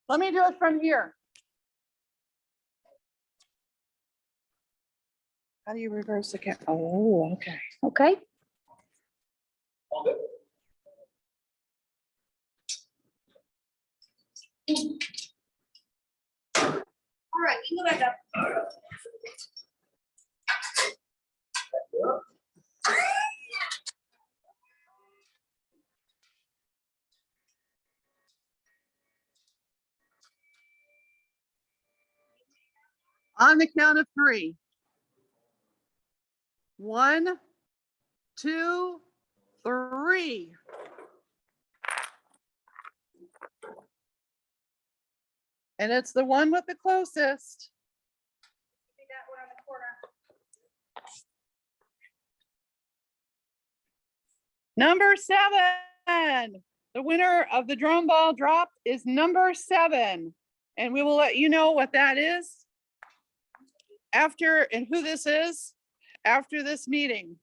Let me do it from here. How do you reverse the camera? Oh, okay. Okay. All right, you can go back up. On the count of 3. 1, 2, 3. And it's the one with the closest. See that one on the corner? Number 7. The winner of the drum ball drop is number 7. And we will let you know what that is after and who this is after this meeting.